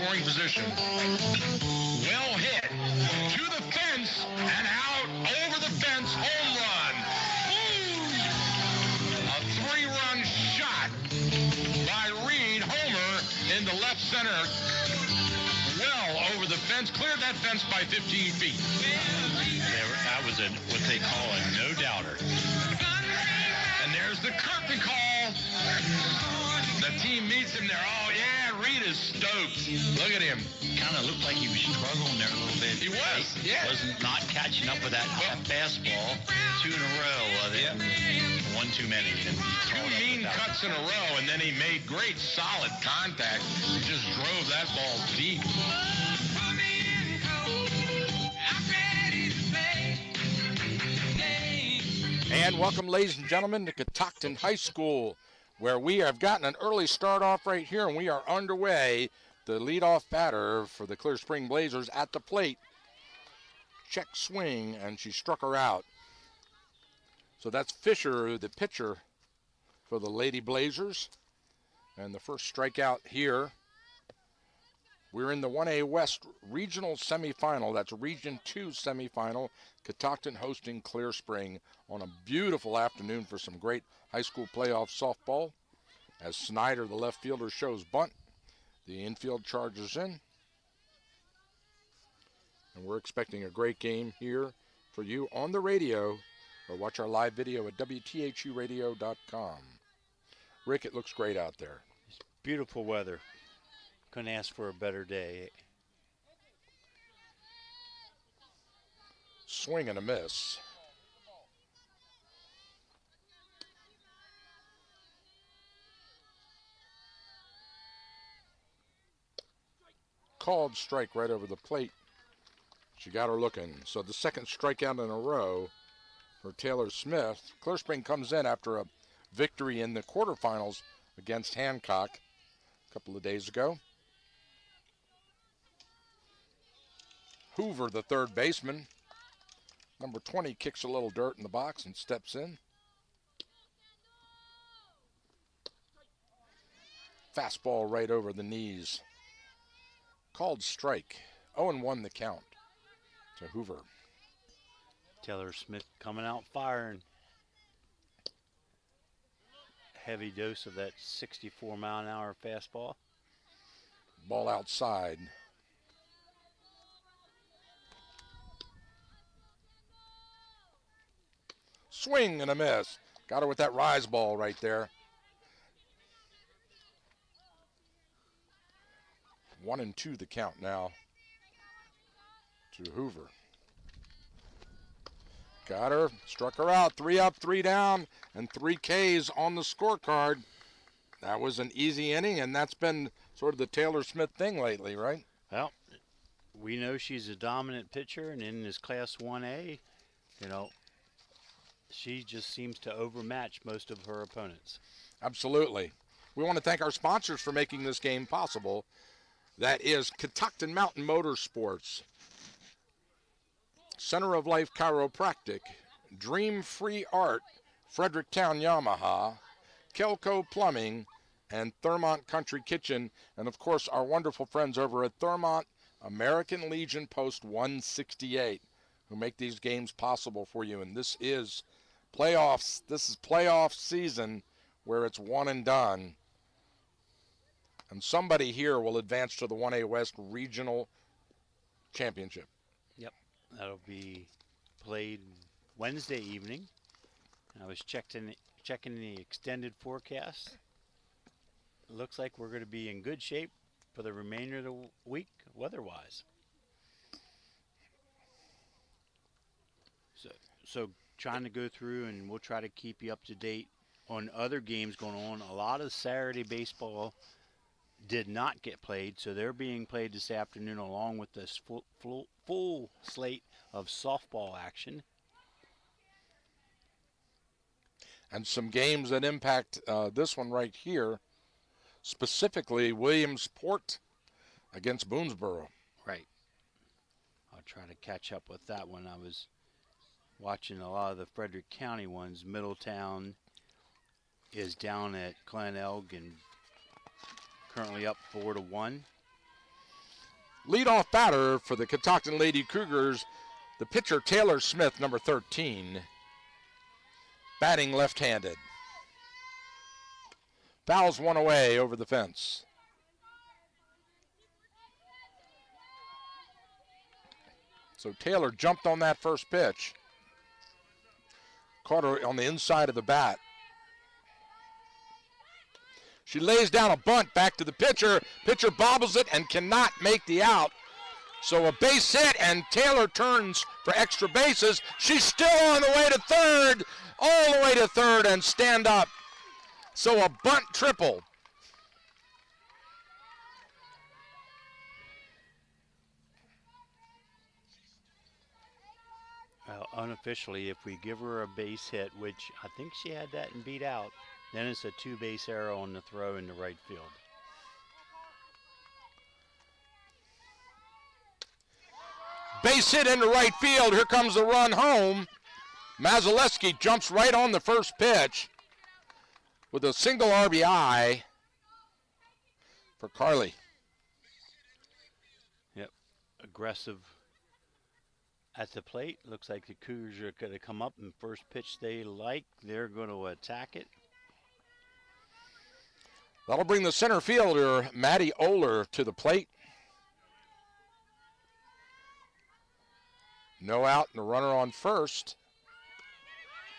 scoring position. Well hit to the fence and out over the fence. Home run. A 3-run shot by Reed. Homer in the left center. Well over the fence. Cleared that fence by 15 feet. That was what they call a no-doubter. And there's the curtain call. The team meets him there. Oh, yeah, Reed is stoked. Look at him. Kind of looked like he was struggling there a little bit. He was, yeah. Wasn't not catching up with that fastball. 2 in a row. One too many. And 2 mean cuts in a row, and then he made great, solid contact. He just drove that ball deep. And welcome, ladies and gentlemen, to Catoctin High School, where we have gotten an early start off right here, and we are underway. The leadoff batter for the Clear Spring Blazers at the plate. Check swing, and she struck her out. So that's Fisher, the pitcher for the Lady Blazers. And the first strikeout here. We're in the 1A West Regional Semifinal. That's Region 2 Semifinal. Catoctin hosting Clear Spring on a beautiful afternoon for some great high school playoff softball. As Snyder, the left fielder, shows bunt. The infield charges in. And we're expecting a great game here for you on the radio, or watch our live video at WTHUradio.com. Rick, it looks great out there. It's beautiful weather. Couldn't ask for a better day. Swing and a miss. Called strike right over the plate. She got her looking. So the second strikeout in a row for Taylor Smith. Clear Spring comes in after a victory in the quarterfinals against Hancock a couple of days ago. Hoover, the third baseman. Number 20 kicks a little dirt in the box and steps in. Fastball right over the knees. Called strike. 0-1 the count to Hoover. Taylor Smith coming out firing. Heavy dose of that 64-mile-an-hour fastball. Ball outside. Swing and a miss. Got her with that rise ball right there. 1-2 the count now to Hoover. Got her, struck her out. 3 up, 3 down, and 3 Ks on the scorecard. That was an easy inning, and that's been sort of the Taylor Smith thing lately, right? Well, we know she's a dominant pitcher, and in this Class 1A, she just seems to overmatch most of her opponents. Absolutely. We want to thank our sponsors for making this game possible. That is Catoctin Mountain Motorsports, Center of Life Chiropractic, Dream Free Art, Fredericktown Yamaha, Kelco Plumbing, and Thurmont Country Kitchen, and of course our wonderful friends over at Thurmont American Legion Post 168, who make these games possible for you. And this is playoffs. This is playoff season where it's one and done. And somebody here will advance to the 1A West Regional Championship. Yep, that'll be played Wednesday evening. I was checking the extended forecast. It looks like we're going to be in good shape for the remainder of the week weather-wise. So trying to go through, and we'll try to keep you up to date on other games going on. A lot of Saturday baseball did not get played, so they're being played this afternoon along with this full slate of softball action. And some games that impact this one right here, specifically Williamsport against Boonesboro. Right. I'll try to catch up with that one. I was watching a lot of the Frederick County ones. Middletown is down at Glen Elg and currently up 4-1. Leadoff batter for the Catoctin Lady Cougars, the pitcher Taylor Smith, number 13, batting left-handed. Fouls one away over the fence. So Taylor jumped on that first pitch. Caught her on the inside of the bat. She lays down a bunt back to the pitcher. Pitcher bobbles it and cannot make the out. So a base hit, and Taylor turns for extra bases. She's still on the way to third, all the way to third, and stand up. So a bunt triple. Well, unofficially, if we give her a base hit, which I think she had that and beat out, then it's a two-base error on the throw into right field. Base hit into right field. Here comes the run home. Mazaleski jumps right on the first pitch with a single RBI for Carly. Yep, aggressive at the plate. Looks like the Cougars are going to come up, and first pitch they like, they're going to attack it. That'll bring the center fielder, Maddie Oler, to the plate. No out and a runner on first.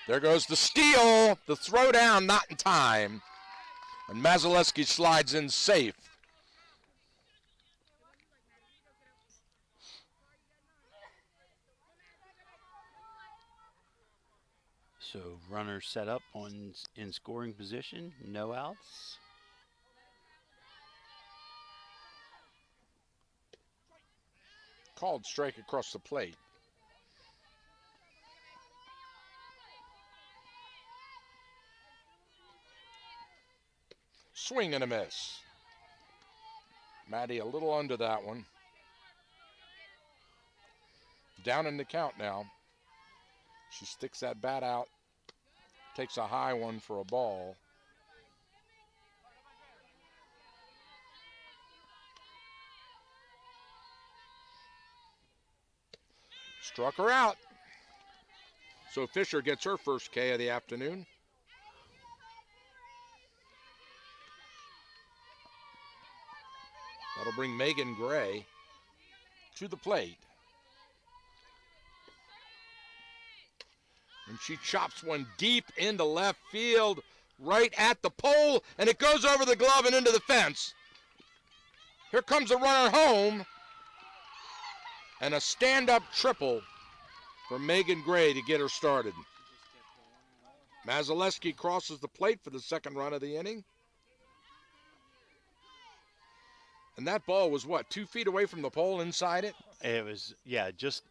There goes the steal. The throw down, not in time. And Mazaleski slides in safe. So runner set up in scoring position, no outs. Called strike across the plate. Swing and a miss. Maddie a little under that one. Down in the count now. She sticks that bat out. Takes a high one for a ball. Struck her out. So Fisher gets her first K of the afternoon. That'll bring Megan Gray to the plate. And she chops one deep into left field, right at the pole, and it goes over the glove and into the fence. Here comes the runner home. And a stand-up triple for Megan Gray to get her started. Mazaleski crosses the plate for the second run of the inning. And that ball was, what, 2 feet away from the pole inside it? It was, yeah, just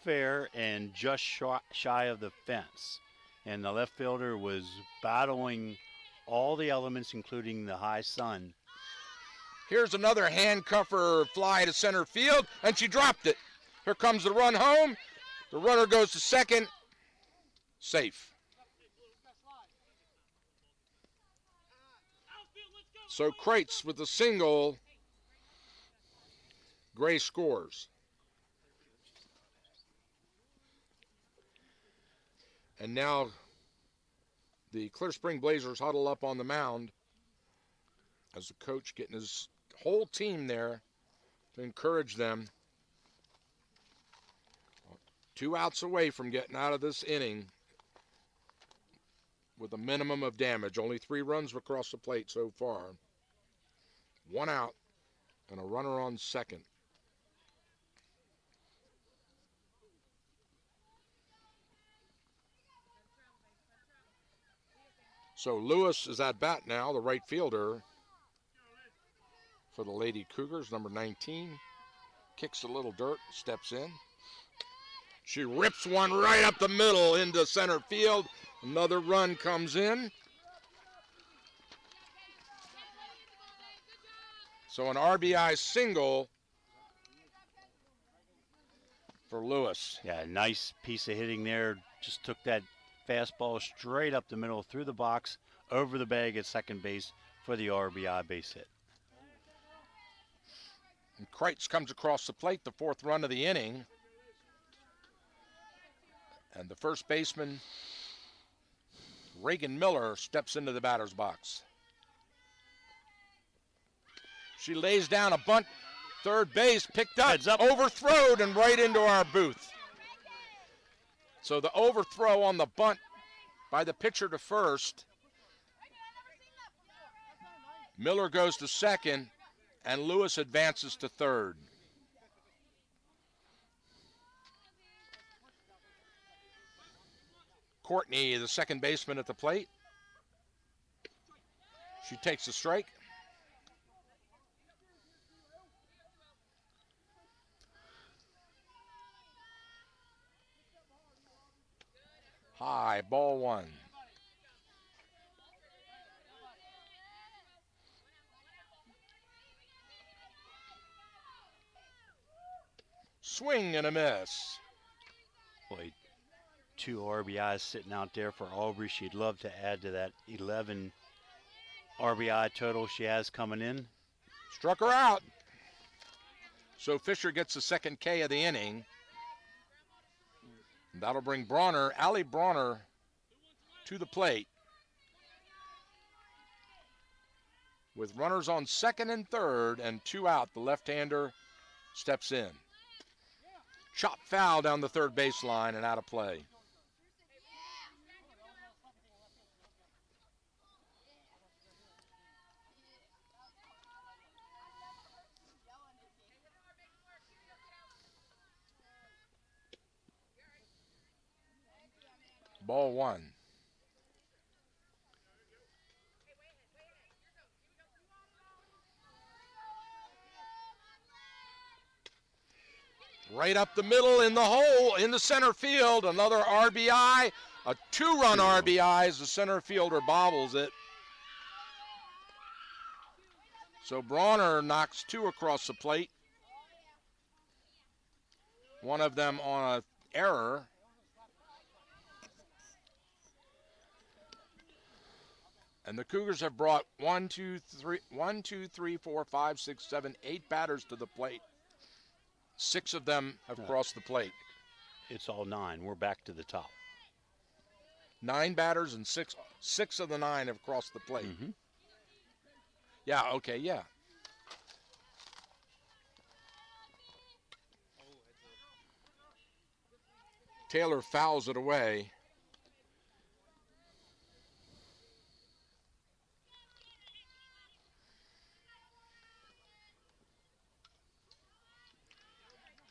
fair and just shy of the fence. And the left fielder was battling all the elements, including the high sun. Here's another handcuffer fly to center field, and she dropped it. Here comes the run home. The runner goes to second. Safe. So Kreitz with the single. Gray scores. And now the Clear Spring Blazers huddle up on the mound as the coach getting his whole team there to encourage them. 2 outs away from getting out of this inning with a minimum of damage. Only 3 runs across the plate so far. 1 out and a runner on second. So Lewis is at bat now, the right fielder for the Lady Cougars, number 19. Kicks a little dirt, steps in. She rips one right up the middle into center field. Another run comes in. So an RBI single for Lewis. Yeah, nice piece of hitting there. Just took that fastball straight up the middle, through the box, over the bag at second base for the RBI base hit. And Kreitz comes across the plate, the 4th run of the inning. And the first baseman, Reagan Miller, steps into the batter's box. She lays down a bunt, third base, picked up, overthrown, and right into our booth. So the overthrow on the bunt by the pitcher to first. Miller goes to second, and Lewis advances to third. Courtney, the second baseman at the plate. She takes a strike. High, ball 1. Swing and a miss. Boy, 2 RBIs sitting out there for Aubrey. She'd love to add to that 11 RBI total she has coming in. Struck her out. So Fisher gets the second K of the inning. That'll bring Bronner, Allie Bronner, to the plate. With runners on second and third and 2 out, the left-hander steps in. Chop foul down the third baseline and out of play. Ball 1. Right up the middle in the hole in the center field. Another RBI, a 2-run RBI as the center fielder bobbles it. So Bronner knocks 2 across the plate. One of them on an error. And the Cougars have brought 1, 2, 3, 4, 5, 6, 7, 8 batters to the plate. 6 of them have crossed the plate. It's all 9. We're back to the top. 9 batters and 6 of the 9 have crossed the plate. Mm-hmm. Yeah, okay, yeah. Taylor fouls it away.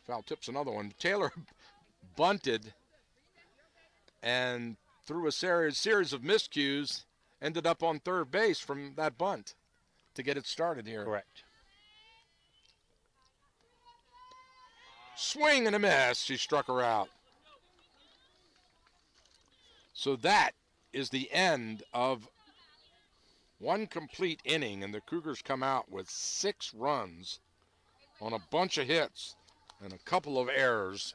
Foul tips another one. Taylor bunted and through a series of miscues, ended up on third base from that bunt to get it started here. Correct. Swing and a miss. She struck her out. So that is the end of one complete inning, and the Cougars come out with 6 runs on a bunch of hits and a couple of errors.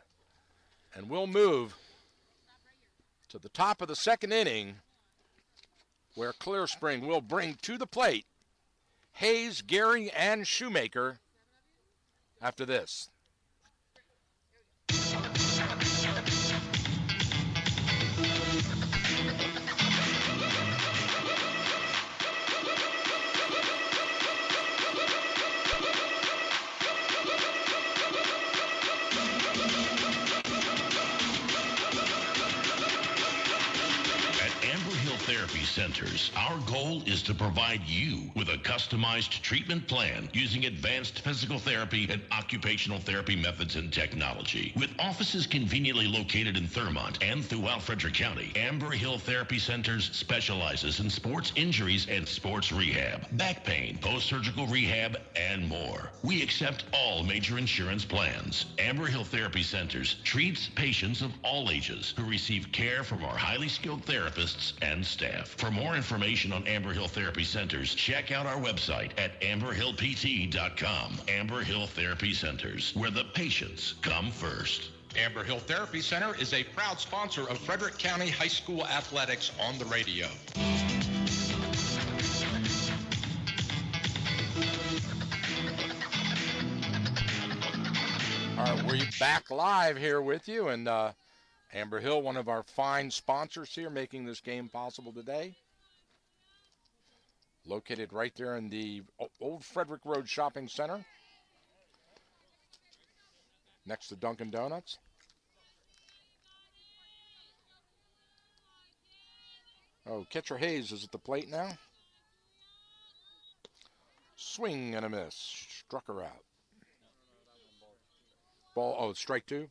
And we'll move to the top of the second inning, where Clear Spring will bring to the plate Hayes, Gary, and Shoemaker after this. Therapy centers. Our goal is to provide you with a customized treatment plan using advanced physical therapy and occupational therapy methods and technology. With offices conveniently located in Thurmont and throughout Frederick County, Amber Hill Therapy Centers specializes in sports injuries and sports rehab, back pain, post-surgical rehab, and more. We accept all major insurance plans. Amber Hill Therapy Centers treats patients of all ages who receive care from our highly skilled therapists and staff. For more information on Amber Hill Therapy Centers, check out our website at amberhillpt.com. Amber Hill Therapy Centers, where the patients come first. Amber Hill Therapy Center is a proud sponsor of Frederick County High School athletics on the radio. We're back live here with you, and Amber Hill, one of our fine sponsors here, making this game possible today. Located right there in the Old Frederick Road Shopping Center, next to Dunkin' Donuts. Oh, catcher Hayes is at the plate now. Swing and a miss. Struck her out. Ball, oh, strike two.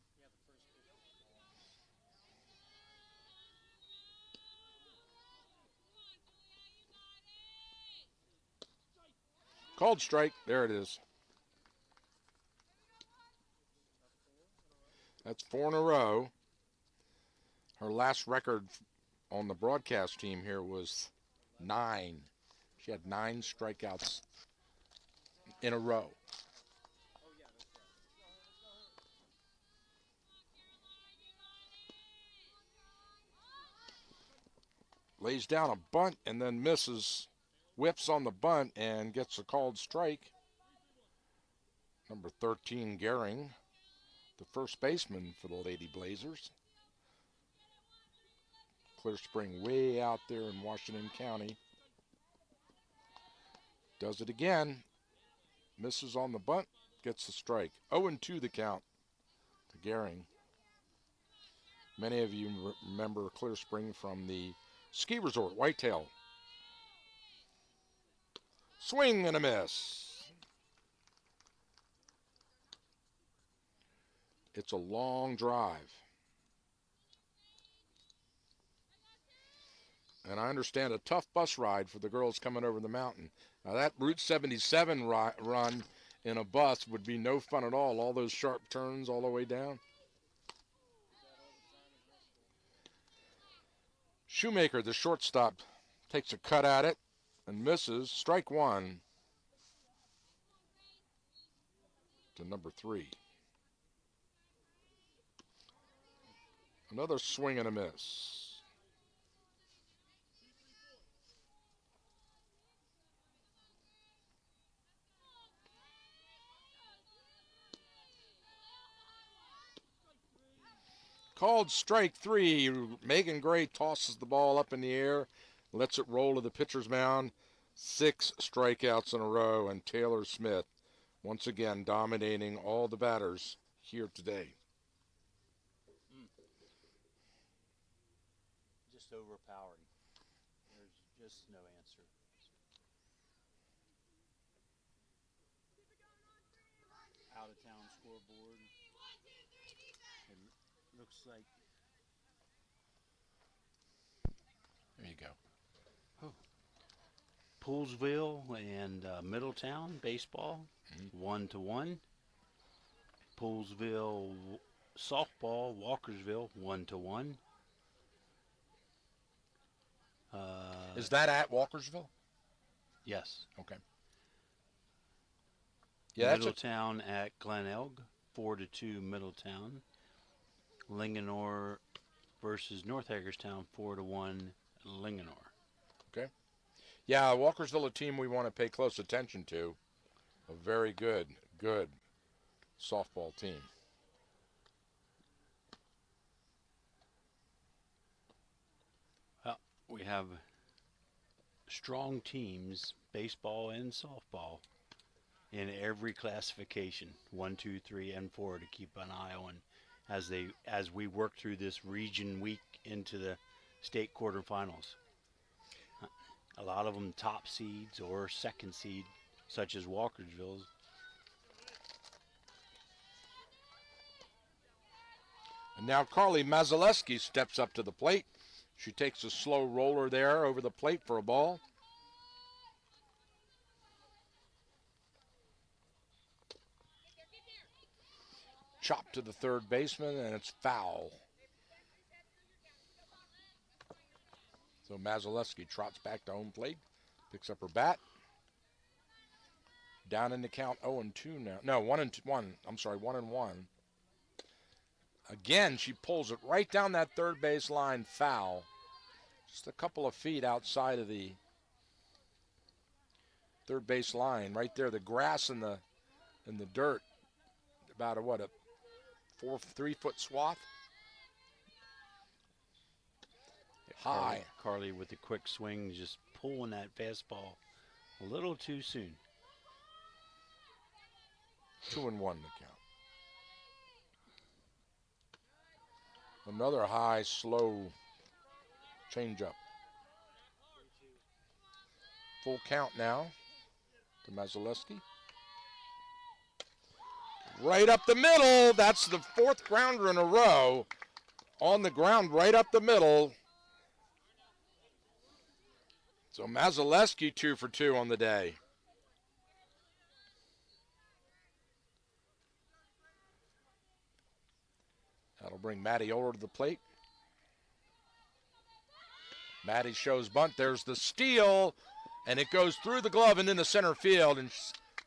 Called strike. There it is. That's 4 in a row. Her last record on the broadcast team here was 9. She had 9 strikeouts in a row. Lays down a bunt and then misses. Whips on the bunt and gets a called strike. Number 13, Gehring, the first baseman for the Lady Blazers. Clear Spring way out there in Washington County. Does it again. Misses on the bunt, gets the strike. 0-2 the count to Gehring. Many of you remember Clear Spring from the ski resort, Whitetail. Swing and a miss. It's a long drive. And I understand a tough bus ride for the girls coming over the mountain. Now that Route 77 run in a bus would be no fun at all those sharp turns all the way down. Shoemaker, the shortstop, takes a cut at it and misses. Strike one to number 3. Another swing and a miss. Called strike 3. Megan Gray tosses the ball up in the air, lets it roll to the pitcher's mound. 6 strikeouts in a row, and Taylor Smith once again dominating all the batters here today. Just overpowering. There's just no answer. Out of town scoreboard. It looks like. There you go. Poolsville and Middletown baseball, 1-1. Poolsville softball, Walkersville, 1-1. Is that at Walkersville? Yes. Okay. Yeah, Middletown at Glen Elg, 4-2 Middletown. Linganore versus North Hagerstown, 4-1 Linganore. Okay. Yeah, Walkersville, a team we want to pay close attention to. A very good softball team. Well, we have strong teams, baseball and softball, in every classification, 1, 2, 3, and 4, to keep an eye on as we work through this region week into the state quarterfinals. A lot of them top seeds or second seed, such as Walkersville's. And now Carly Mazaleski steps up to the plate. She takes a slow roller there over the plate for a ball. Chop to the third baseman, and it's foul. So Mazaleski trots back to home plate, picks up her bat. Down in the count 0-2 now. No, 1-1. I'm sorry, 1-1. Again, she pulls it right down that third base line, foul. Just a couple of feet outside of the third base line, right there. The grass and the dirt, about a 3-foot swath. High. Carly with the quick swing, just pulling that fastball a little too soon. 2-1 the count. Another high, slow changeup. Full count now to Mazelewski. Right up the middle. That's the 4th grounder in a row. On the ground, right up the middle. So Mazelewski 2 for 2 on the day. That'll bring Matty Oler to the plate. Matty shows bunt. There's the steal, and it goes through the glove and into center field, and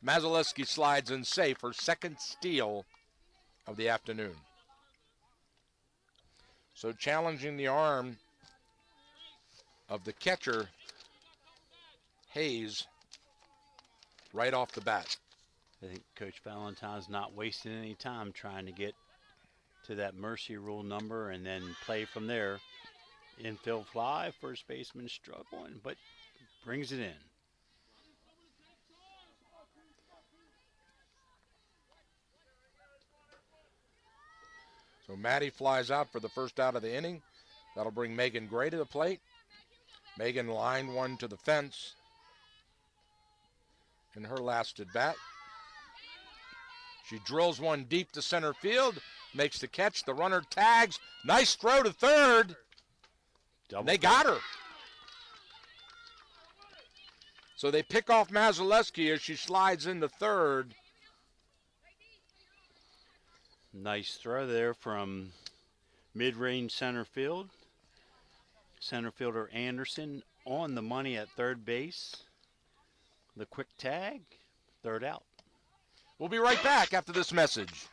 Mazelewski slides in safe, her 2nd steal of the afternoon. So challenging the arm of the catcher, Hayes, right off the bat. I think Coach Valentine's not wasting any time trying to get to that mercy rule number and then play from there. Infield fly, first baseman struggling, but brings it in. So Matty flies out for the first out of the inning. That'll bring Megan Gray to the plate. Megan lined one to the fence in her last at bat. She drills one deep to center field, makes the catch. The runner tags. Nice throw to third. They got her. So they pick off Mazelewski as she slides into third. Nice throw there from mid-range center field. Center fielder Anderson on the money at third base. The quick tag, third out. We'll be right back after this message.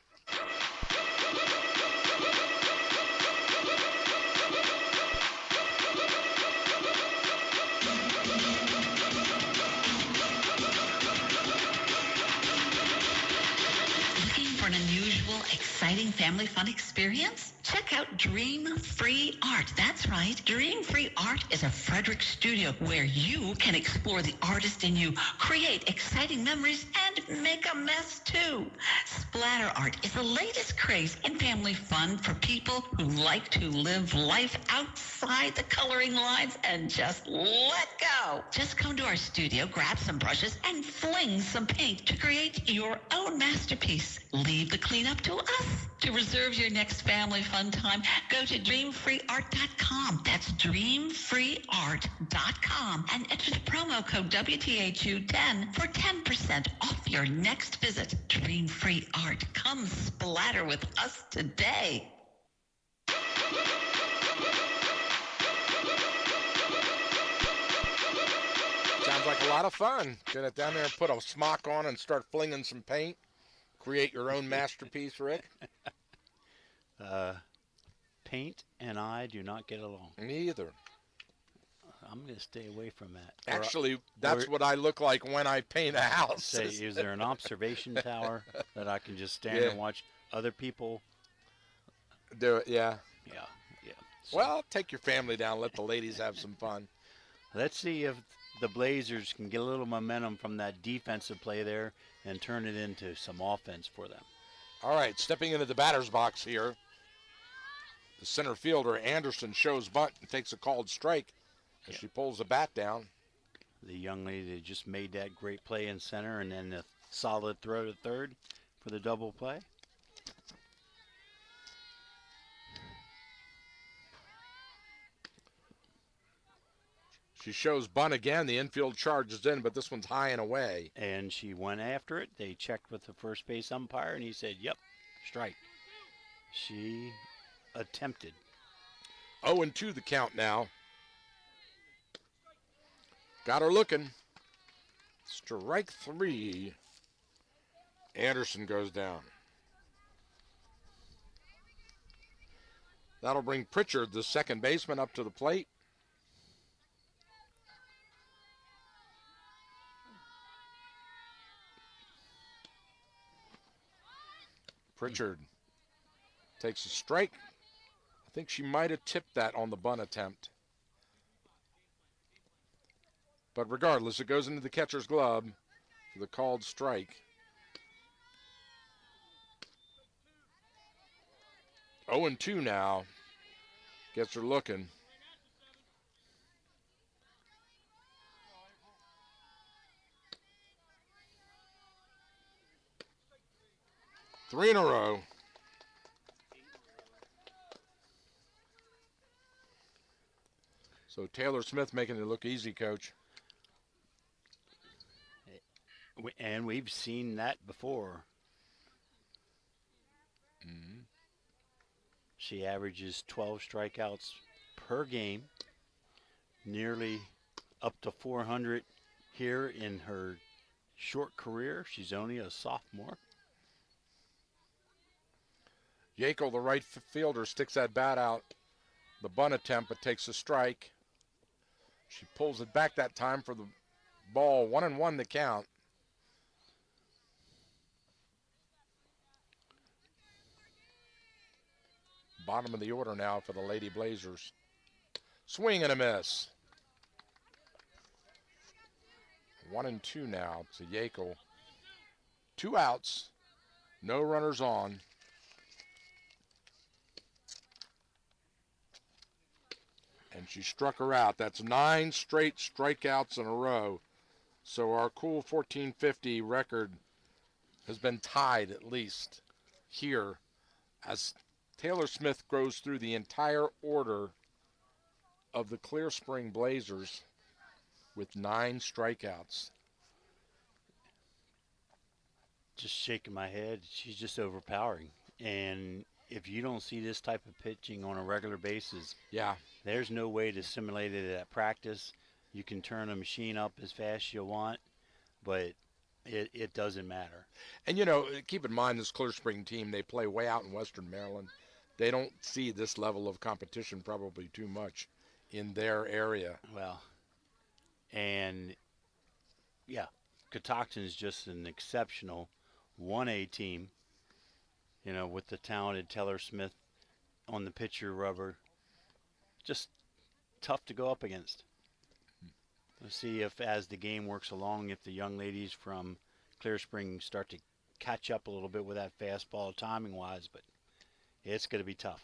Exciting family fun experience? Check out Dream Free Art. That's right. Dream Free Art is a Frederick studio where you can explore the artist in you, create exciting memories, and make a mess too. Splatter art is the latest craze in family fun for people who like to live life outside the coloring lines and just let go. Just come to our studio, grab some brushes, and fling some paint to create your own masterpiece. Leave the cleanup to us. To reserve your next family fun time, go to dreamfreeart.com. That's dreamfreeart.com and enter the promo code WTHU10 for 10% off your next visit. Dream Free Art. Come splatter with us today. Sounds like a lot of fun. Get it down there and put a smock on and start flinging some paint. Create your own masterpiece, Rick. Paint and I do not get along. Me either. I'm going to stay away from that. Actually, that's what I look like when I paint a house. Say, is there an observation tower that I can just stand and watch other people do it? Yeah. Yeah. So, well, take your family down. Let the ladies have some fun. Let's see if the Blazers can get a little momentum from that defensive play there and turn it into some offense for them. All right, stepping into the batter's box here. The center fielder, Anderson, shows bunt and takes a called strike as she pulls the bat down. The young lady that just made that great play in center and then a solid throw to third for the double play. She shows bunt again. The infield charges in, but this one's high and away. And she went after it. They checked with the first base umpire, and he said, yep, strike. She attempted. 0-2 the count now. Got her looking. Strike 3. Anderson goes down. That'll bring Pritchard, the second baseman, up to the plate. Pritchard takes a strike. I think she might have tipped that on the bunt attempt. But regardless, it goes into the catcher's glove for the called strike. 0-2 now. Gets her looking. Three in a row. So Taylor Smith making it look easy, Coach. And we've seen that before. Mm-hmm. She averages 12 strikeouts per game, nearly up to 400 here in her short career. She's only a sophomore. Yackel, the right fielder, sticks that bat out. The bunt attempt, but takes a strike. She pulls it back that time for the ball. 1-1 the count. Bottom of the order now for the Lady Blazers. Swing and a miss. 1-2 now to Yackel. 2 outs. No runners on. And she struck her out. That's 9 straight strikeouts in a row. So our cool 1450 record has been tied at least here as Taylor Smith goes through the entire order of the Clear Spring Blazers with 9 strikeouts. Just shaking my head. She's just overpowering. And if you don't see this type of pitching on a regular basis, yeah, there's no way to simulate it at practice. You can turn a machine up as fast as you want, but it doesn't matter. And, you know, keep in mind this Clear Spring team, they play way out in Western Maryland. They don't see this level of competition probably too much in their area. Well, and, yeah, Catoctin is just an exceptional 1A team, you know, with the talented Taylor Smith on the pitcher rubber. Just tough to go up against. We'll see if, as the game works along, if the young ladies from Clear Spring start to catch up a little bit with that fastball timing-wise, but it's going to be tough.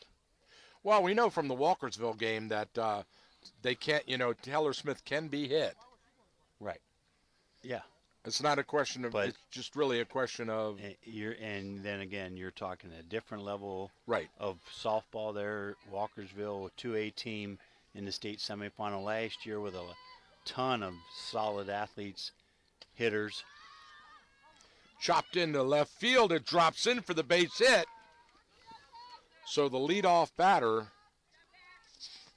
Well, we know from the Walkersville game that they can't, you know, Taylor Smith can be hit. Right. Yeah. It's not a question of, it's just really a question of. And then again, you're talking a different level right. of softball there. Walkersville, a 2A team in the state semifinal last year with a ton of solid athletes, hitters. Chopped into left field. It drops in for the base hit. So the leadoff batter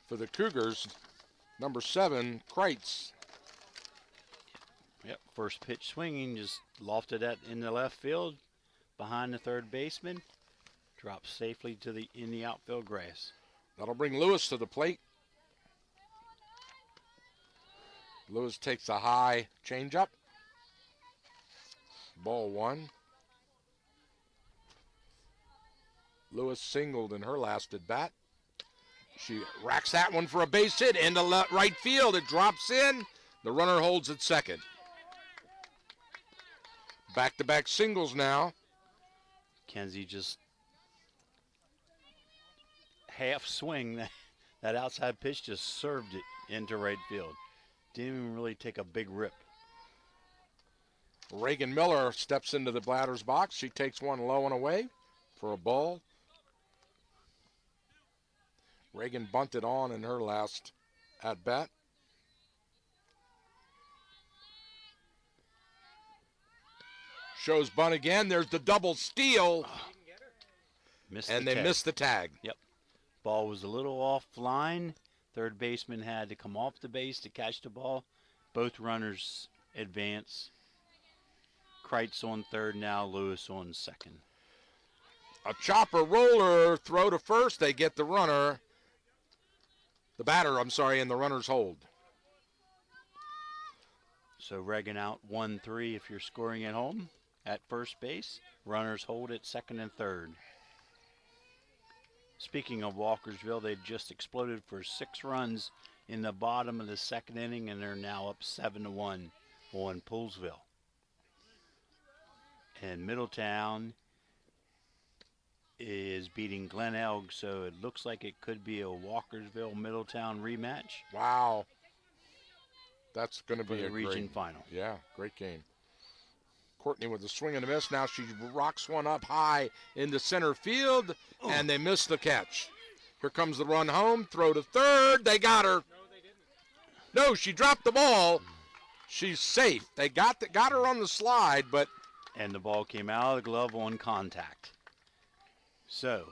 for the Cougars, number 7, Kreitz. Yep, first pitch swinging, just lofted that in the left field, behind the third baseman, drops safely to in the outfield grass. That'll bring Lewis to the plate. Lewis takes a high changeup. Ball 1. Lewis singled in her last at bat. She racks that one for a base hit into right field. It drops in. The runner holds at second. Back-to-back singles now. Kenzie just half swing. That outside pitch just served it into right field. Didn't even really take a big rip. Reagan Miller steps into the batter's box. She takes one low and away for a ball. Reagan bunted on in her last at-bat. Shows bunt again. There's the double steal. And they missed the tag. Yep. Ball was a little offline. Third baseman had to come off the base to catch the ball. Both runners advance. Kreitz on third now, Lewis on second. A chopper roller throw to first. They get the runner. The batter, I'm sorry, and the runners hold. So Reagan out 1-3 if you're scoring at home at first base. Runners hold at second and third. Speaking of Walkersville, they just exploded for 6 runs in the bottom of the second inning, and they're now up 7-1 on Poolesville. And Middletown is beating Glen Elg, so it looks like it could be a Walkersville-Middletown rematch. Wow. That's going to for be the a region great, final. Yeah, great game. Courtney with a swing and a miss. Now she rocks one up high into center field, and they miss the catch. Here comes the run home. Throw to third. They got her. No, she dropped the ball. She's safe. They got her on the slide, but And the ball came out of the glove on contact. So,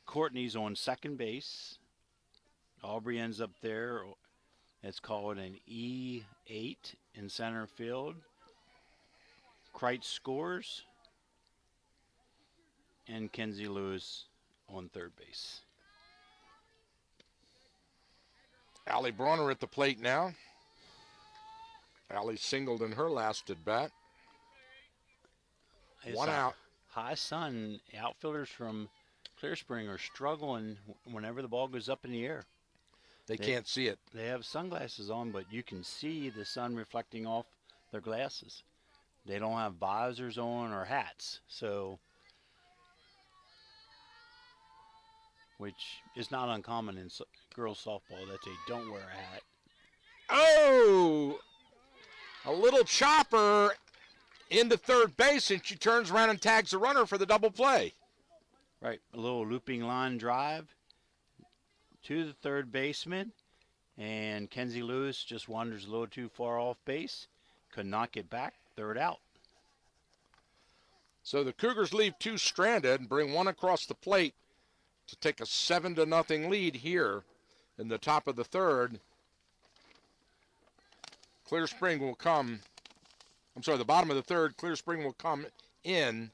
Courtney's on second base. Aubrey ends up there. It's called an E8 in center field. Kreitz scores. And Kenzie Lewis on third base. Allie Bronner at the plate now. Allie singled in her last at bat. It's One a out. High sun. Outfielders from Clear Spring are struggling whenever the ball goes up in the air. They can't see it. They have sunglasses on, but you can see the sun reflecting off their glasses. They don't have visors on or hats, so which is not uncommon in girls softball that they don't wear a hat. Oh! A little chopper into third base, and she turns around and tags the runner for the double play. Right, a little looping line drive to the third baseman, and Kenzie Lewis just wanders a little too far off base, could not get back, third out. So the Cougars leave 2 stranded and bring 1 across the plate to take a 7-0 lead here in the top of the third. Clear Spring will come, the bottom of the third, Clear Spring will come in.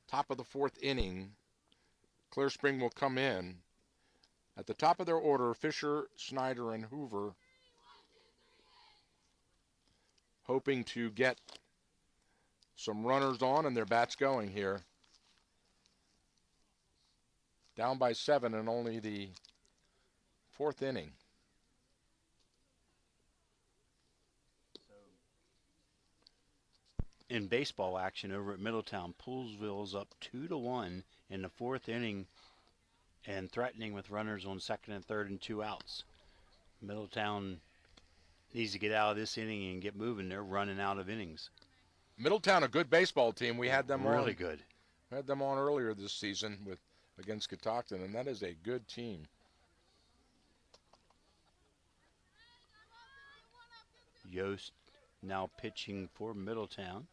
Top of the fourth inning, Clear Spring will come in. At the top of their order, Fisher, Snyder, and Hoover, hoping to get some runners on and their bats going here. Down by 7 in only the fourth inning. In baseball action over at Middletown, Poolesville's up 2-1 in the fourth inning and threatening with runners on second and third and 2 outs. Middletown needs to get out of this inning and get moving. They're running out of innings. Middletown, a good baseball team. We had them really on. Good. We had them on earlier this season against Catoctin, and that is a good team. Yost now pitching for Middletown.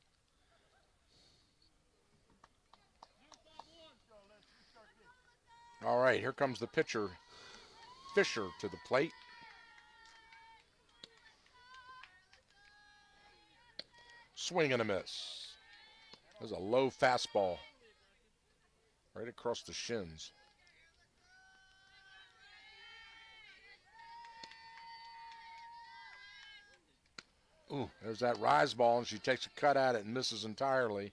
All right, here comes the pitcher, Fisher, to the plate. Swing and a miss. There's a low fastball right across the shins. Ooh, there's that rise ball, and she takes a cut at it and misses entirely.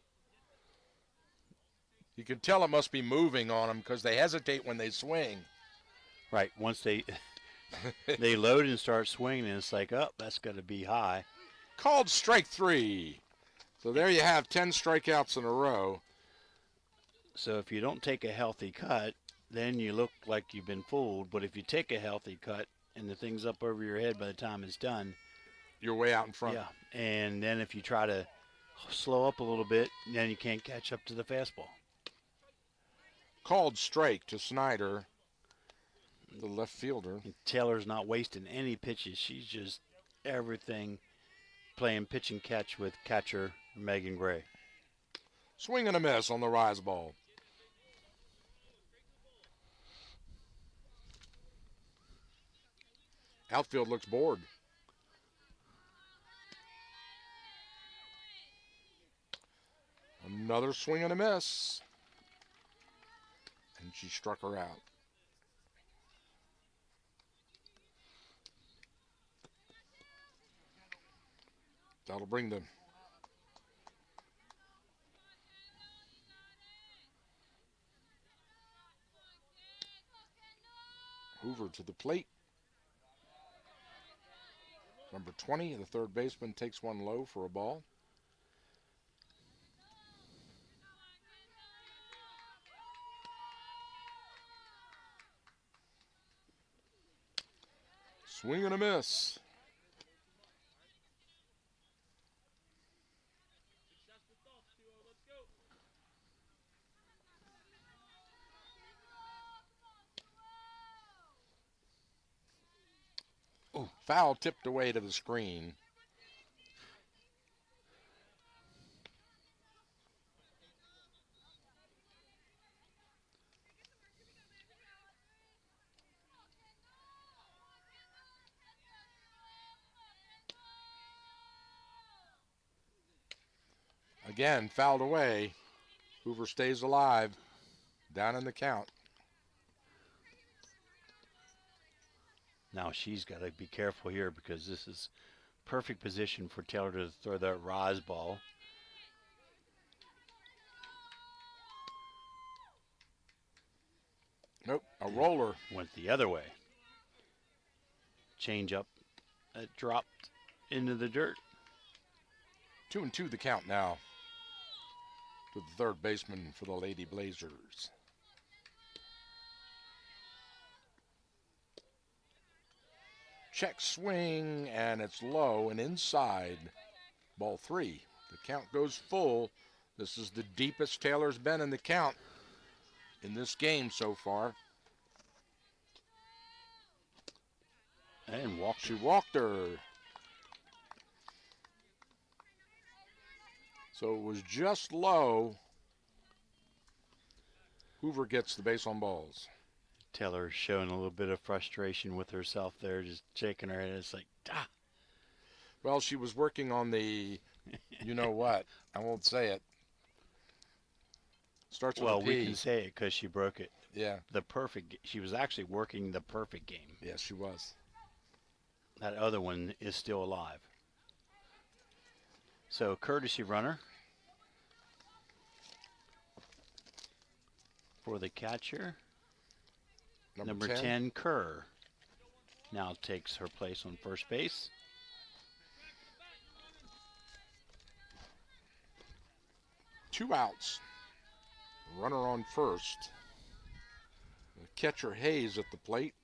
You can tell it must be moving on them because they hesitate when they swing. Right, once they they load and start swinging, and it's like, oh, that's going to be high. Called strike 3. So there you have 10 strikeouts in a row. So if you don't take a healthy cut, then you look like you've been fooled. But if you take a healthy cut and the thing's up over your head by the time it's done, you're way out in front. Yeah, and then if you try to slow up a little bit, then you can't catch up to the fastball. Called strike to Snyder, the left fielder. And Taylor's not wasting any pitches. She's just everything playing pitch and catch with catcher Megan Gray. Swing and a miss on the rise ball. Outfield looks bored. Another swing and a miss. And she struck her out. That'll bring the to the plate. Number 20, the third baseman, takes one low for a ball. Swing and a miss. Ooh, foul tipped away to the screen. Again, fouled away. Hoover stays alive. Down in the count. Now she's got to be careful here because this is perfect position for Taylor to throw that rise ball. Nope, a roller. Went the other way. Change up. It dropped into the dirt. 2-2 the count now to the third baseman for the Lady Blazers. Check swing, and it's low and inside. Ball 3. The count goes full. This is the deepest Taylor's been in the count in this game so far. And walked. She walked her. So it was just low. Hoover gets the base on balls. Taylor showing a little bit of frustration with herself there, just shaking her head. It's like, ah. Well, she was working on the, you know what? I won't say it. Starts with a P. Well, we can say it because she broke it. Yeah. She was actually working the perfect game. Yes, she was. That other one is still alive. So, courtesy runner for the catcher. Number 10, Kerr, now takes her place on first base. Two outs. Runner on first. The catcher Hayes at the plate.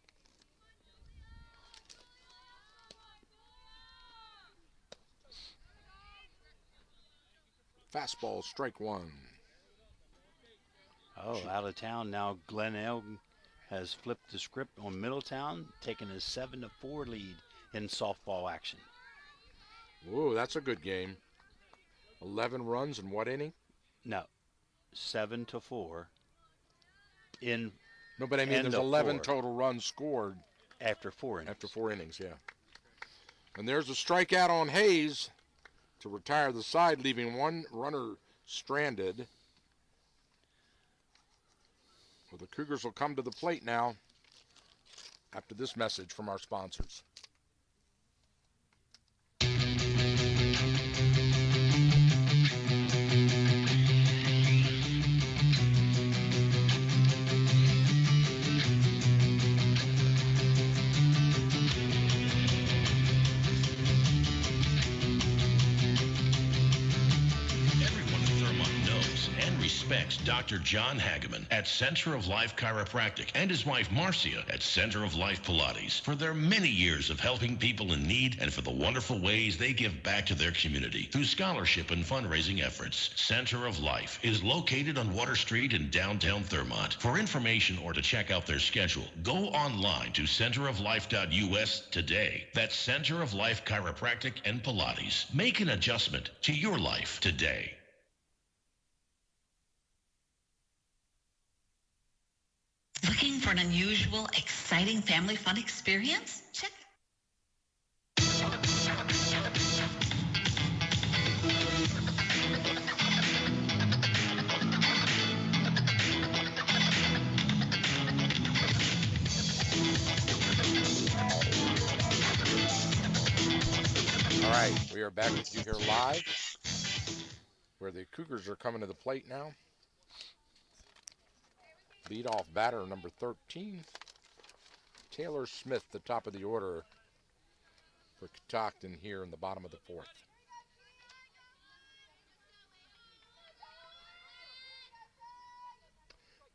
Fastball, strike one. Oh, out of town now. Glen Elgin has flipped the script on Middletown, taking a 7-4 lead in softball action. Whoa, that's a good game. 11 runs in what inning? No, 7-4 in. No, but I mean, there's 11 total runs scored after 4 innings. After 4 innings, yeah. And there's a strikeout on Hayes to retire the side, leaving one runner stranded. Well, the Cougars will come to the plate now after this message from our sponsors. Respects Dr. John Hageman at Center of Life Chiropractic and his wife Marcia at Center of Life Pilates for their many years of helping people in need and for the wonderful ways they give back to their community through scholarship and fundraising efforts. Center of Life is located on Water Street in downtown Thurmont. For information or to check out their schedule, go online to centeroflife.us today. That's Center of Life Chiropractic and Pilates. Make an adjustment to your life today. Looking for an unusual, exciting family fun experience? Check. All right, we are back with you here live, where the Cougars are coming to the plate now. Leadoff batter number 13, Taylor Smith, the top of the order for Catoctin here in the bottom of the fourth.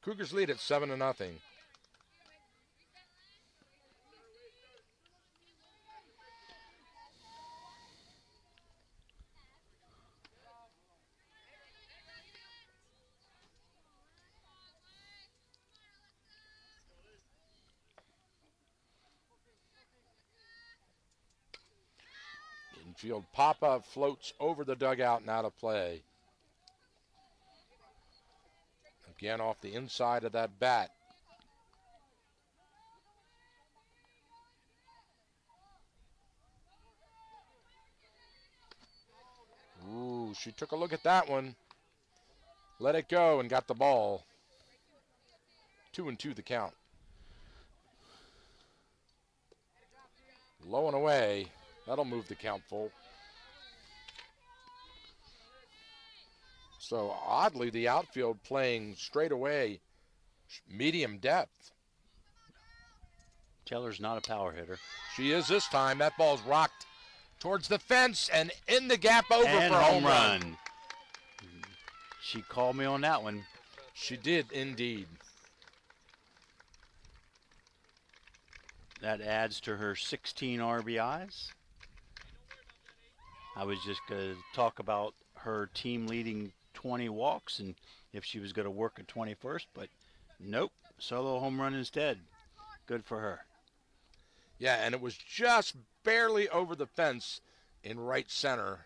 Cougars lead at 7-0. Infield pop-up floats over the dugout and out of play. Again off the inside of that bat. Ooh, she took a look at that one. Let it go and got the ball. 2-2 the count. Low and away. That'll move the count full. So oddly, the outfield playing straight away, medium depth. Taylor's not a power hitter. She is this time. That ball's rocked towards the fence and in the gap over And for a home run. She called me on that one. She did indeed. That adds to her 16 RBIs. I was just going to talk about her team leading 20 walks and if she was going to work at 21st, but nope, solo home run instead. Good for her. Yeah, and it was just barely over the fence in right center.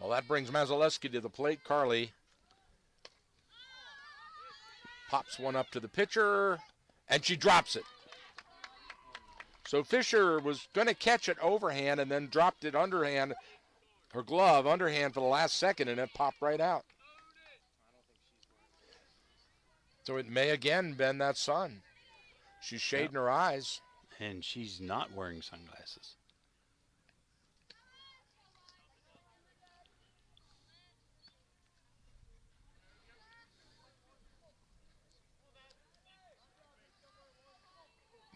Well, that brings Mazaleski to the plate. Carly pops one up to the pitcher, and she drops it. So Fisher was going to catch it overhand and then dropped it underhand, her glove underhand for the last second, and it popped right out. So it may again been that sun. She's shading her eyes. And she's not wearing sunglasses.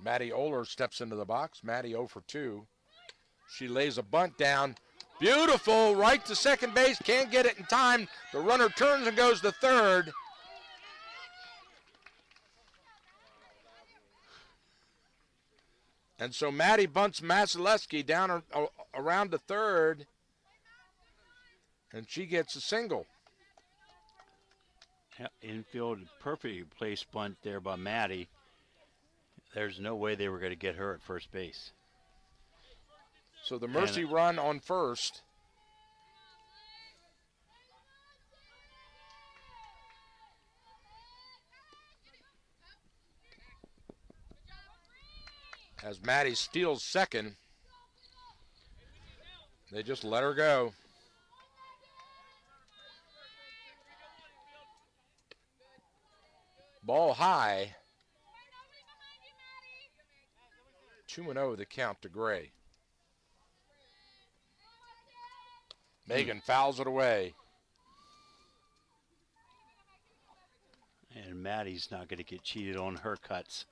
Maddie Oler steps into the box. Maddie 0 for 2. She lays a bunt down. Beautiful, right to second base. Can't get it in time. The runner turns and goes to third. And so Maddie bunts Mazaleski down around to third. And she gets a single. Infield, perfectly placed bunt there by Maddie. There's no way they were going to get her at first base. So the mercy run on first. As Maddie steals second, they just let her go. Ball high. 2-0 the count to Gray. Megan fouls it away. And Maddie's not going to get cheated on her cuts.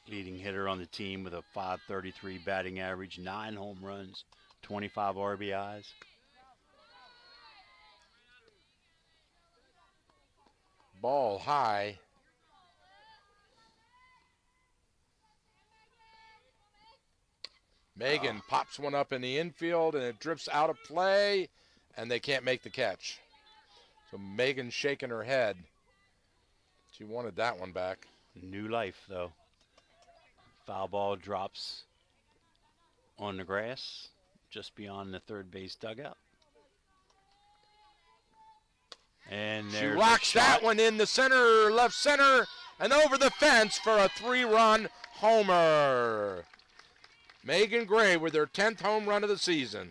Leading hitter on the team with a .533 batting average, 9 home runs, 25 RBIs. Ball high. Megan pops one up in the infield, and it drifts out of play, and they can't make the catch. So Megan's shaking her head. She wanted that one back. New life, though. Foul ball drops on the grass just beyond the third base dugout. And she there's rocks that one in the center, left center, and over the fence for a 3-run homer. Megan Gray with her 10th home run of the season.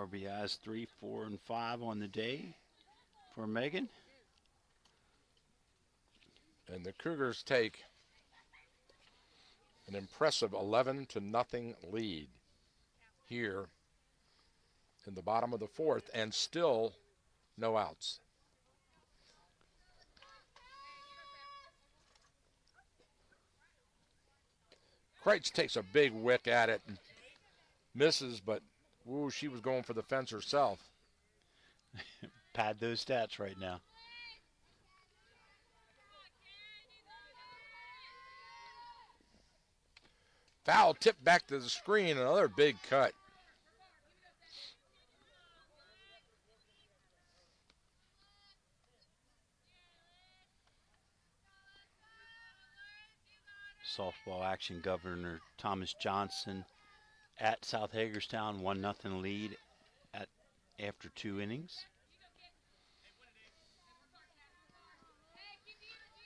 RBIs 3, 4, and 5 on the day for Megan. And the Cougars take an impressive 11-0 lead here in the bottom of the fourth, and still no outs. Kreitz takes a big wick at it and misses, but ooh, she was going for the fence herself. Pad those stats right now. Foul tip back to the screen, another big cut. Softball action, Governor Thomas Johnson at South Hagerstown, 1-0 lead after 2 innings.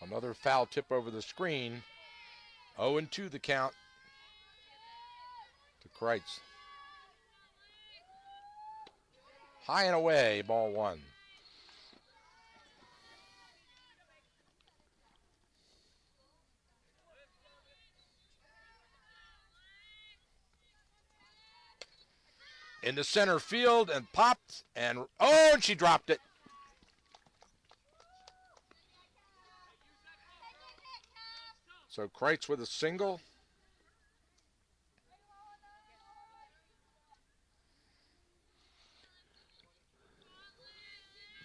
Another foul tip over the screen. 0-2 the count to Kreitz. High and away, ball 1. Into center field and popped, and and she dropped it. So Kreitz with a single.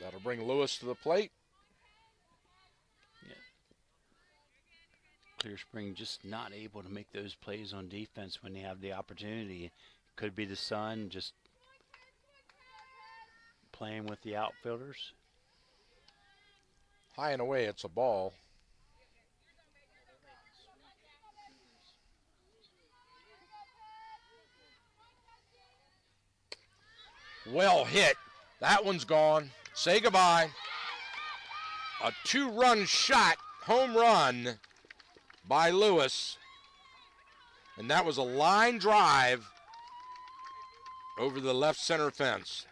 That'll bring Lewis to the plate. Yeah. Clear Spring just not able to make those plays on defense when they have the opportunity. Could be the sun just playing with the outfielders. High and away, it's a ball. Well hit. That one's gone. Say goodbye. A 2-run shot, home run by Lewis. And that was a line drive over the left center fence.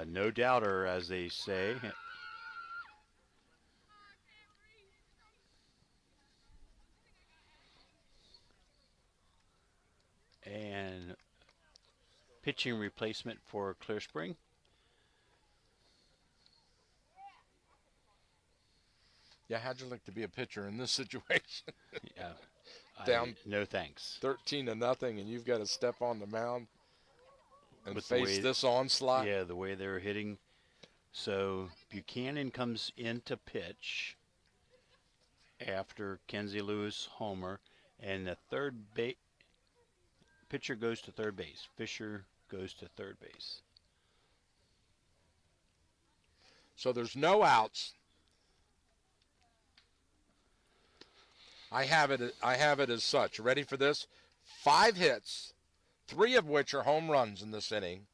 No doubter, as they say. And pitching replacement for Clear Spring. Yeah, how'd you like to be a pitcher in this situation? Yeah. Down no thanks. 13-0, and you've got to step on the mound and With the face way- this onslaught. Yeah, the way they're hitting. So Buchanan comes in to pitch after Kenzie Lewis homer, and the pitcher goes to third base. Fisher goes to third base. So there's no outs. I have it as such. Ready for this? 5 hits, 3 of which are home runs in this inning.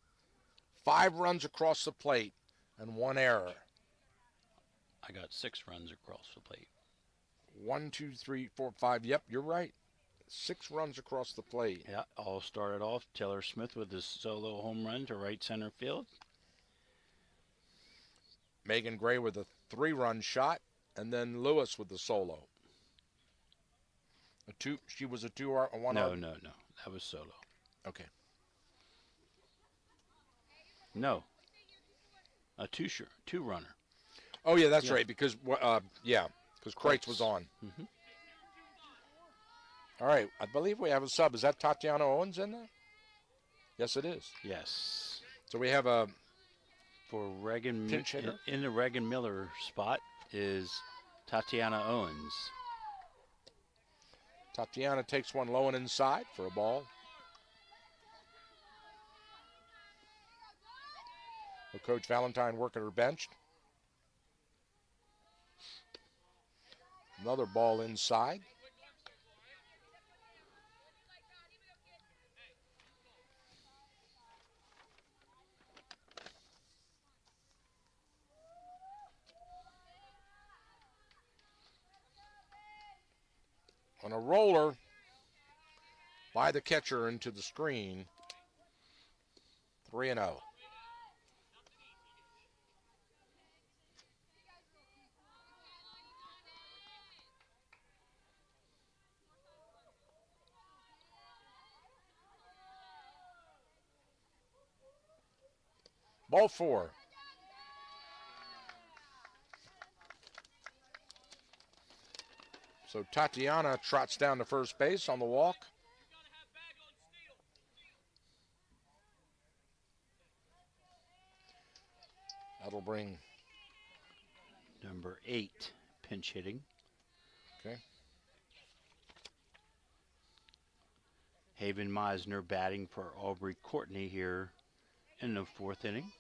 5 runs across the plate and 1 error. I got 6 runs across the plate. 1, 2, 3, 4, 5. Yep, you're right. 6 runs across the plate. Yeah, all started off Taylor Smith with his solo home run to right center field. Megan Gray with a 3-run shot, and then Lewis with the solo. She was a 2 or a 1. No. That was solo. Okay. No. A two-runner. Oh yeah, that's Yeah. right. Because Kreitz was on. Mm-hmm. All right, I believe we have a sub. Is that Tatiana Owens in there? Yes, it is. Yes. So we have a For Regan Pinch hitter? in the Regan Miller spot is Tatiana Owens. Tatiana takes one low and inside for a ball. With Coach Valentine working her bench. Another ball inside. On a roller by the catcher into the screen. 3-0. Ball 4. So Tatiana trots down to first base on the walk. That'll bring Number 8, pinch hitting. Okay. Haven Meisner batting for Aubrey Courtney here in the 4th inning.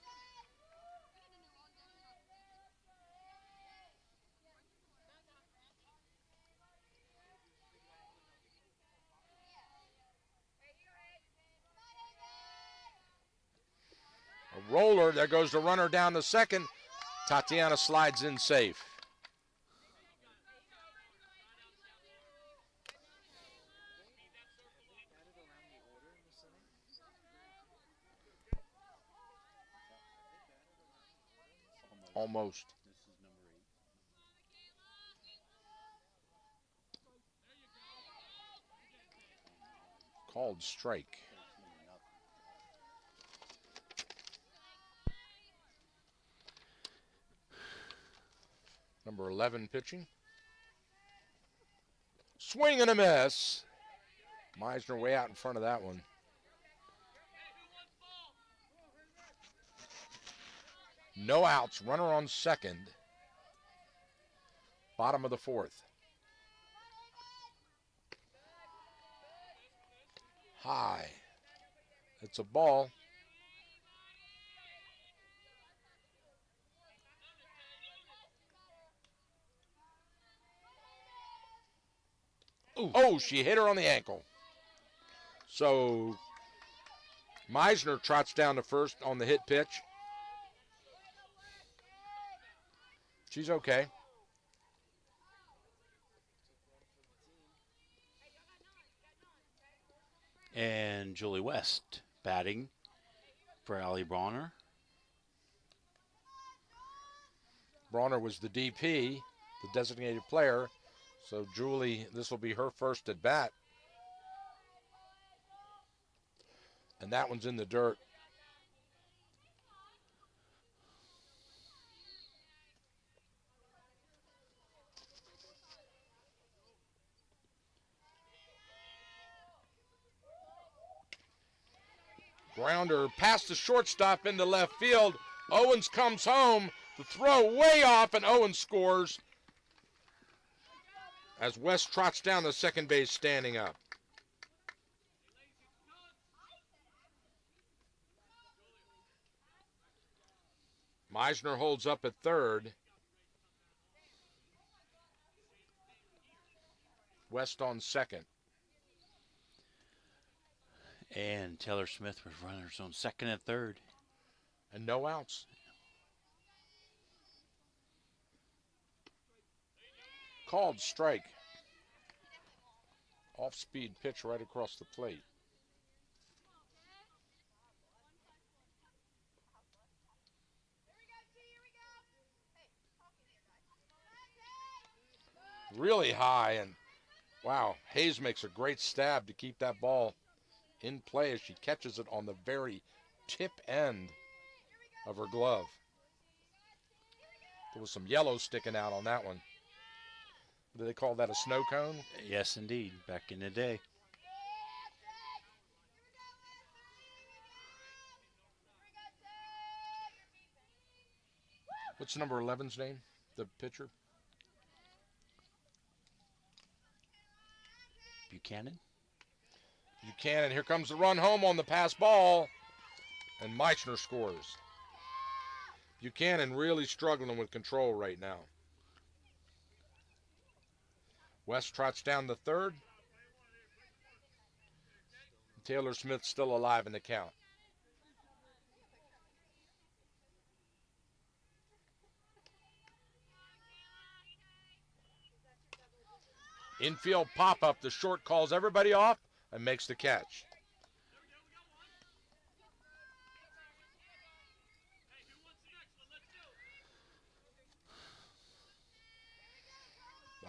a roller. There goes the runner down to second. Tatiana slides in safe. Almost. Called strike. Number 11 pitching. Swing and a miss. Meisner way out in front of that one. No outs, runner on second. Bottom of the 4th. High. It's a ball. Ooh. Oh, she hit her on the ankle. So Meisner trots down to first on the hit pitch. She's okay. And Julie West batting for Allie Bronner. Bronner was the DP, the designated player. So Julie, this will be her first at bat. And that one's in the dirt. Grounder past the shortstop into left field. Owens comes home. The throw way off, and Owens scores as West trots down to second base standing up. Meisner holds up at third. West on second. And Taylor Smith with runners on second and third. And no outs. Called strike. Off-speed pitch right across the plate. Really high, and wow, Hayes makes a great stab to keep that ball in play as she catches it on the very tip end of her glove. There was some yellow sticking out on that one. Do they call that a snow cone? Yes, indeed, back in the day. What's number 11's name, the pitcher? Buchanan. Buchanan, here comes the run home on the pass ball, and Meisner scores. Buchanan really struggling with control right now. West trots down the third. Taylor Smith still alive in the count. Infield pop-up. The short calls everybody off and makes the catch.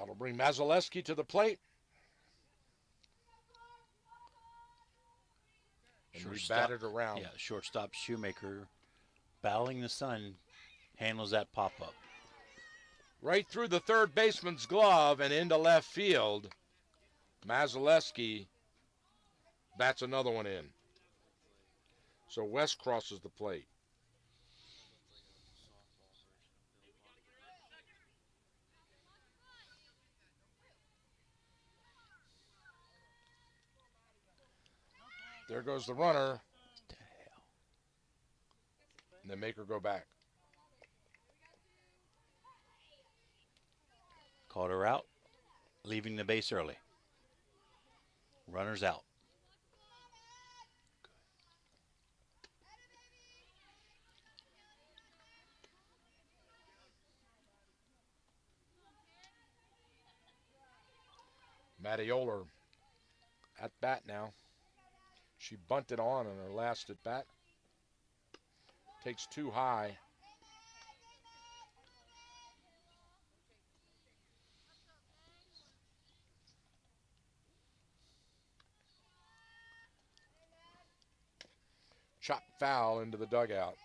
That'll bring Mazaleski to the plate. And we batted around. Yeah, shortstop Shoemaker, battling the sun, handles that pop-up. Right through the third baseman's glove and into left field. Mazaleski bats another one in. So West crosses the plate. There goes the runner. And they make her go back. Caught her out, leaving the base early. Runner's out. Maddie Oler at bat now. She bunted on her last at bat. Takes two high. Chop foul into the dugout.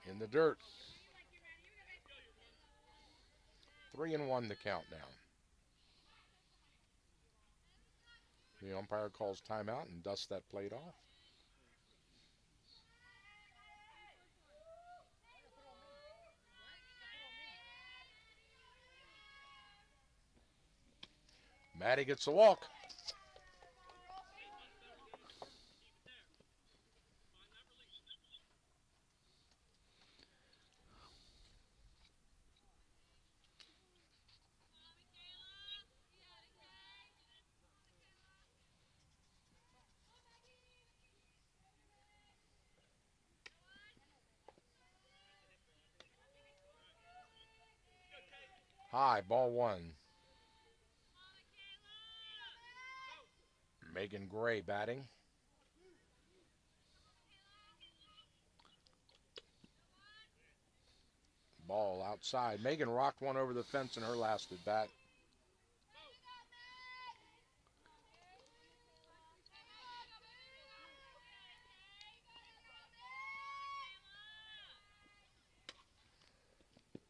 In the dirt. 3-1 the count now. The umpire calls timeout and dusts that plate off. Maddie gets a walk. High, ball one. Megan Gray batting. Ball outside. Megan rocked one over the fence in her last at bat.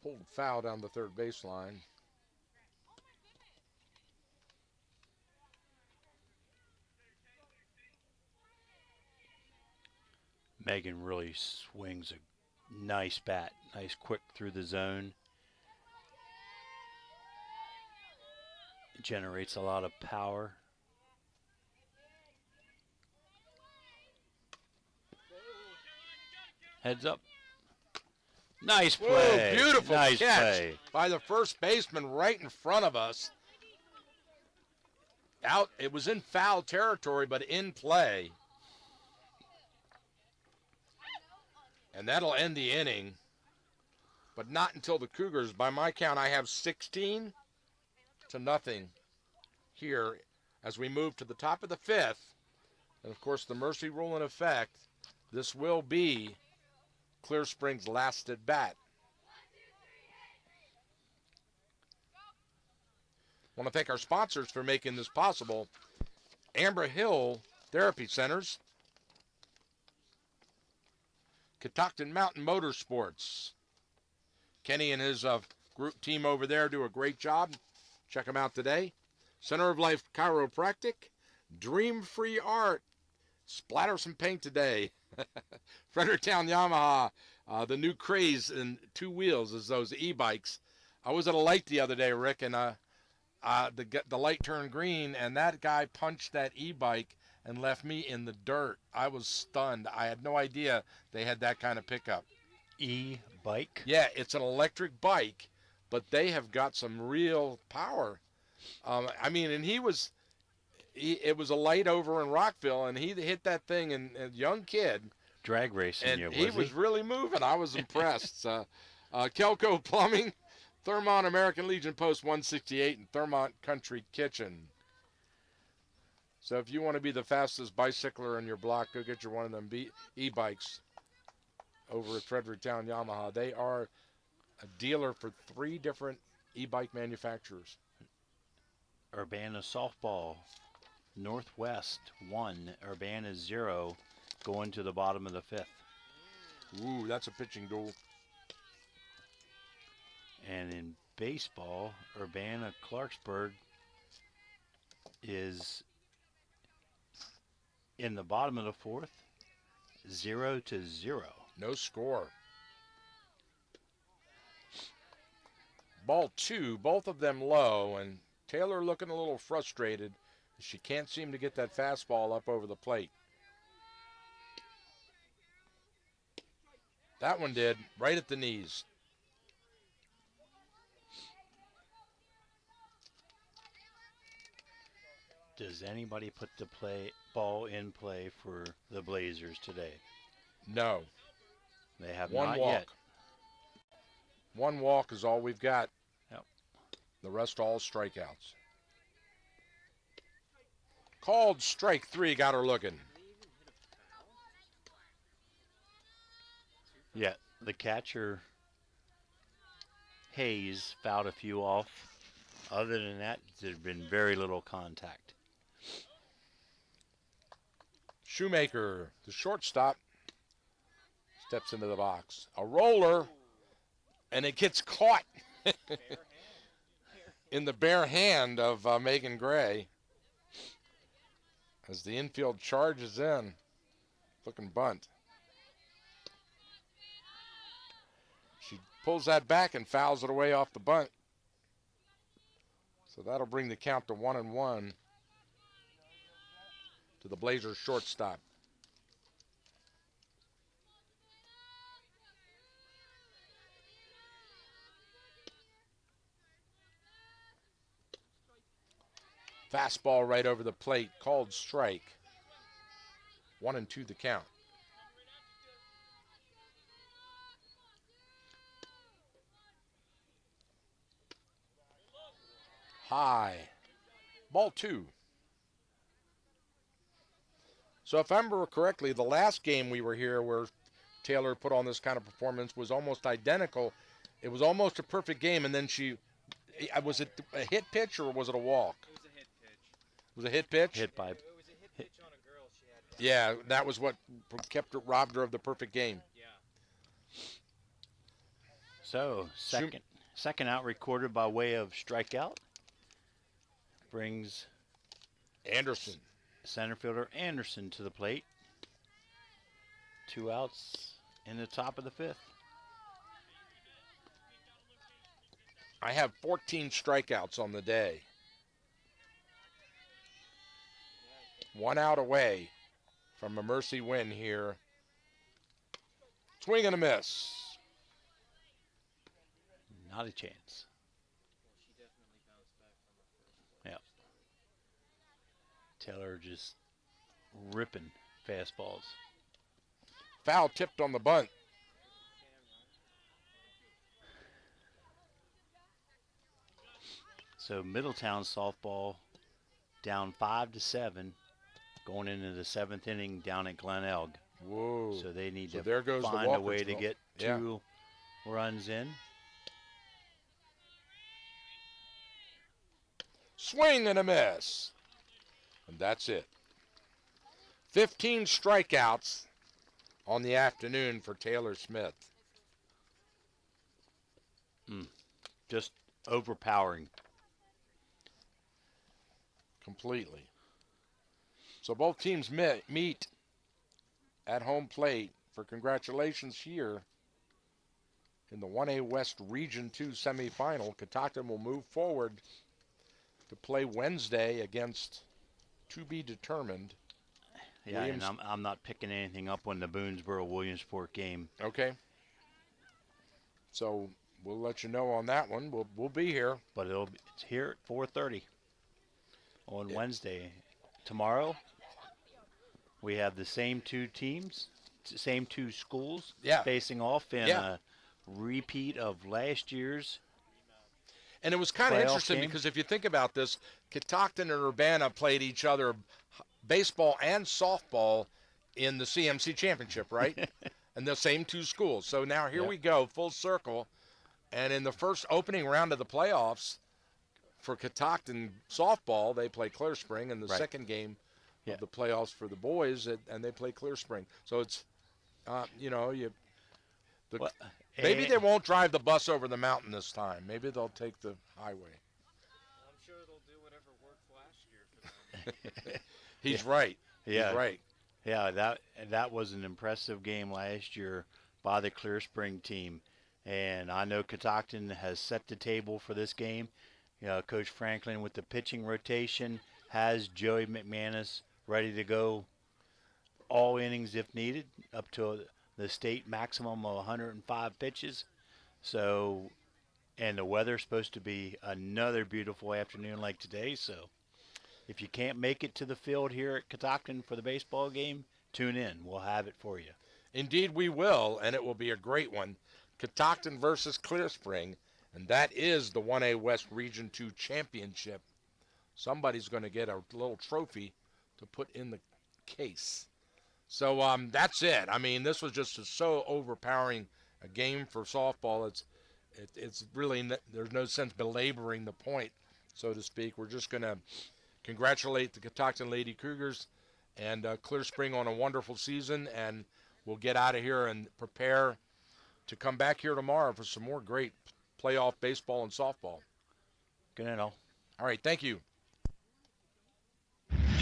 Pulled foul down the third baseline. Megan really swings a nice bat. Nice quick through the zone. Generates a lot of power. Heads up. Nice play. Whoa, beautiful nice catch play. by the first baseman right in front of us. Out, it was in foul territory, but in play. And that'll end the inning, but not until the Cougars, by my count, I have 16-0 here as we move to the top of the fifth. And, of course, the mercy rule in effect. This will be Clear Spring's last at bat. I want to thank our sponsors for making this possible. Amber Hill Therapy Centers. Catoctin Mountain Motorsports. Kenny and his group team over there do a great job. Check them out today. Center of Life Chiropractic. Dream Free Art. Splatter some paint today. Fredericktown Yamaha. The new craze in two wheels is those e-bikes. I was at a light the other day, Rick, and the light turned green, and that guy punched that e-bike and left me in the dirt. I was stunned. I had no idea they had that kind of pickup. E-bike? Yeah, it's an electric bike, but they have got some real power. I mean, and it was a light over in Rockville, and he hit that thing, and a young kid, drag racing And you, he was really moving. I was impressed. Kelco Plumbing, Thurmont American Legion Post 168, and Thurmont Country Kitchen. So if you want to be the fastest bicycler in your block, go get your one of them e-bikes over at Fredericktown Yamaha. They are a dealer for 3 different e-bike manufacturers. Urbana softball, Northwest 1, Urbana 0, going to the bottom of the 5th. Ooh, that's a pitching duel. And in baseball, Urbana Clarksburg is in the bottom of the 4th, 0-0. No score. Ball 2, both of them low, and Taylor looking a little frustrated. She can't seem to get that fastball up over the plate. That one did, right at the knees. Does anybody put the ball in play for the Blazers today? No. They have One not walk. yet. One walk is all we've got. Yep. The rest all strikeouts. Called strike 3, got her looking. Yeah, the catcher, Hayes, fouled a few off. Other than that, there's been very little contact. Shoemaker, the shortstop, steps into the box. A roller, and it gets caught in the bare hand of Megan Gray as the infield charges in. Looking bunt. She pulls that back and fouls it away off the bunt. So that'll bring the count to 1-1 to the Blazers shortstop. Fastball right over the plate, called strike. 1-2 the count. High. Ball 2. So if I remember correctly, the last game we were here where Taylor put on this kind of performance was almost identical. It was almost a perfect game, and then was it a hit pitch or was it a walk? It was a hit pitch. It was a hit pitch? Hit by. It was a hit pitch on a girl she had. Yeah, that was what robbed her of the perfect game. Yeah. So, second out recorded by way of strikeout brings Anderson. center fielder Anderson to the plate. 2 outs in the top of the 5th. I have 14 strikeouts on the day. 1 out away from a mercy win here. Swing and a miss. Not a chance. Well, she definitely bounced back from her first. Yeah. Taylor just ripping fastballs. Foul tipped on the bunt. So Middletown softball down 5-7, going into the 7th inning down at Glen Elg. Whoa. So they need So to there goes the find a way to Walkersville. get Yeah. 2 runs in. Swing and a miss. And that's it. 15 strikeouts on the afternoon for Taylor Smith. Just overpowering. Completely. So both teams meet at home plate for congratulations here in the 1A West Region 2 semifinal. Catoctin will move forward to play Wednesday against to be determined. Yeah, and I'm not picking anything up on the Boonesboro-Williamsport game. Okay. So we'll let you know on that one. We'll be here. But it's here at 4:30 on Wednesday. Tomorrow, we have the same 2 teams same two schools Yeah. facing off in Yeah. a repeat of last year's. And it was kind of Playoff interesting game. because if you think about this, Catoctin and Urbana played each other baseball and softball in the CMC championship, right? And the same two schools. So now here Yep. we go, full circle. And in the first opening round of the playoffs for Catoctin softball, they play Clear Spring. In the Right. second game Yeah. of the playoffs for the boys, and they play Clear Spring. So it's, Well, maybe and- they won't drive the bus over the mountain this time. Maybe they'll take the highway. I'm sure they'll do whatever worked last year for them. He's right. Yeah. He's right. Yeah, that was an impressive game last year by the Clear Spring team, and I know Catoctin has set the table for this game. Coach Franklin with the pitching rotation has Joey McManus ready to go all innings if needed, up to the state maximum of 105 pitches. So, and the weather's supposed to be another beautiful afternoon like today, so if you can't make it to the field here at Catoctin for the baseball game, tune in. We'll have it for you. Indeed, we will, and it will be a great one. Catoctin versus Clear Spring, and that is the 1A West Region 2 Championship. Somebody's going to get a little trophy to put in the case. So that's it. I mean, this was just so overpowering a game for softball. It's really there's no sense belaboring the point, so to speak. We're just going to congratulate the Catoctin Lady Cougars and Clear Spring on a wonderful season, and we'll get out of here and prepare to come back here tomorrow for some more great playoff baseball and softball. Good night, all. All right, thank you.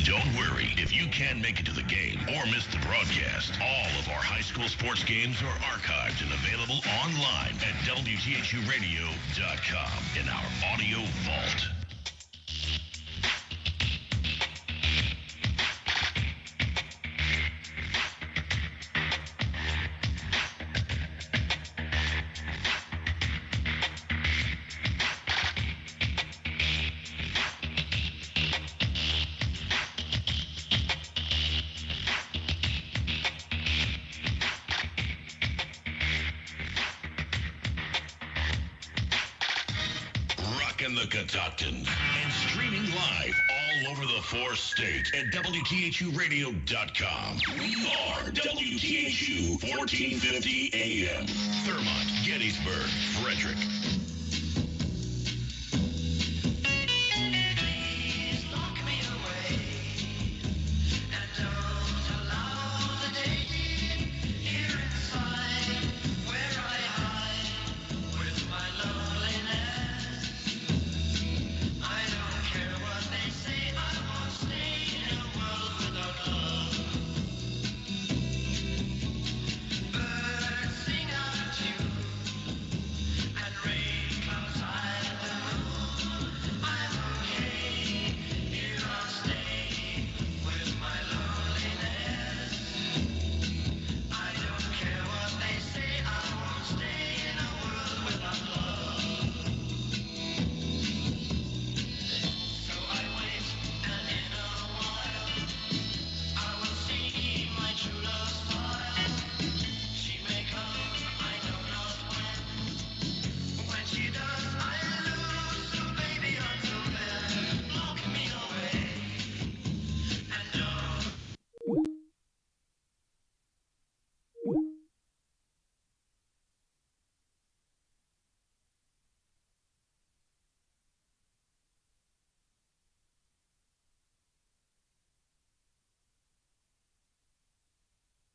Don't worry, if you can't make it to the game or miss the broadcast, all of our high school sports games are archived and available online at WTHUradio.com in our audio vault. Rockin' the Catoctin and streaming live all over the four states at WTHUradio.com. We are WTHU 1450 AM. Thurmont, Gettysburg, Frederick,